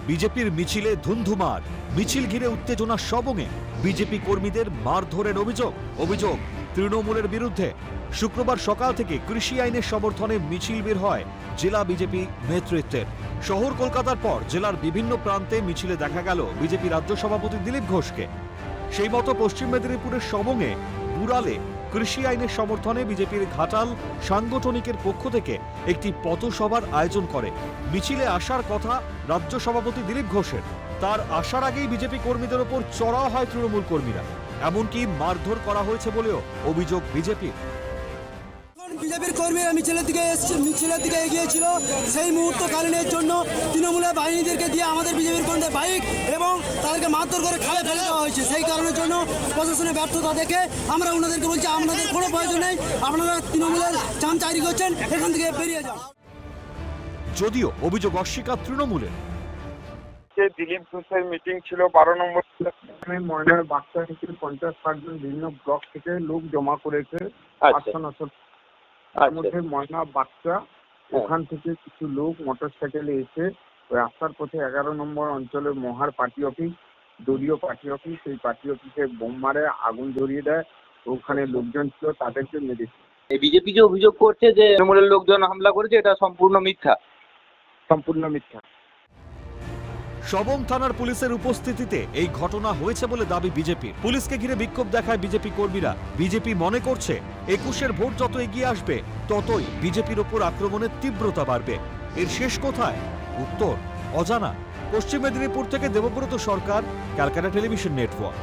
বিজেপির মিছিলে ধুন্ধুমার, মিছিল ঘিরে উত্তেজনা সবংয়ে বিজেপি কর্মীদের মারধরের অভিযোগ তৃণমূলের বিরুদ্ধে। শুক্রবার সকাল থেকে কৃষি আইনের সমর্থনে মিছিল বের হয় জেলা বিজেপি নেতৃত্বের। শহর কলকাতার পর জেলার বিভিন্ন প্রান্তে মিছিলে দেখা গেল বিজেপি রাজ্য সভাপতি দিলীপ ঘোষকে। সেই মতো পশ্চিম মেদিনীপুরের সবংয়ে বুড়ালে কৃষি আইনের সমর্থনে বিজেপির ঘাটাল সাংগঠনিকের পক্ষ থেকে একটি পথসভার আয়োজন করে। মিছিলে আসার কথা রাজ্য সভাপতি দিলীপ ঘোষের, তার আসার আগেই বিজেপি কর্মীদের ওপর চড়াও হয় তৃণমূল কর্মীরা, এমনকি মারধর করা হয়েছে বলেও অভিযোগ বিজেপির। বিজেপির কর্মীরা মিছিলের দিকে এগিয়েছিল, সেই মুহূর্তকালীনের জন্য তৃণমূলের বাহিনীদেরকে দিয়ে আমাদের বিজেপির কর্মীদের বাইক এবং তাদেরকে মারধর করে খালে ফেলে দেওয়া হয়েছে। সেই কারণের জন্য প্রশাসনের ব্যর্থতা দেখে আমরা ওনাদেরকে বলছি, আপনাদের কোনো প্রয়োজন নেই, আপনারা তৃণমূলের চামচাগিরি করছেন, এখান থেকে বেরিয়ে যান। যদিও অভিযোগ অস্বীকার তৃণমূলের। দিলীপ ঘোষের মিটিং ছিল 12 নম্বর ময়নার বাচ্চা থেকে 50-60 জন বিভিন্ন ব্লক থেকে লোক জমা করেছে। তার মধ্যে ময়না বাচ্চা, ওখান থেকে কিছু লোক মোটরসাইকেলে এসে রাস্তার পথে 11 নম্বর অঞ্চলের মহার পার্টি অফিস, দলীয় পার্টি অফিস, সেই পার্টি অফিসে বোম মারে, আগুন ধরিয়ে দেয়। ওখানে লোকজন ছিল, তাদেরকে মেরেছে। এই বিজেপি যে অভিযোগ করছে যে তৃণমূলের লোকজন হামলা করেছে, এটা সম্পূর্ণ মিথ্যা। সবং থানার পুলিশের উপস্থিতিতে এই ঘটনা হয়েছে বলে দাবি বিজেপির। পুলিশকে ঘিরে বিক্ষোভ দেখায় বিজেপি কর্মীরা। বিজেপি মনে করছে 21-এর ভোট যত এগিয়ে আসবে ততই বিজেপির ওপর আক্রমণের তীব্রতা বাড়বে। এর শেষ কোথায়? উত্তর অজানা। পশ্চিম মেদিনীপুর থেকে দেবব্রত সরকার, ক্যালকাটা টেলিভিশন নেটওয়ার্ক।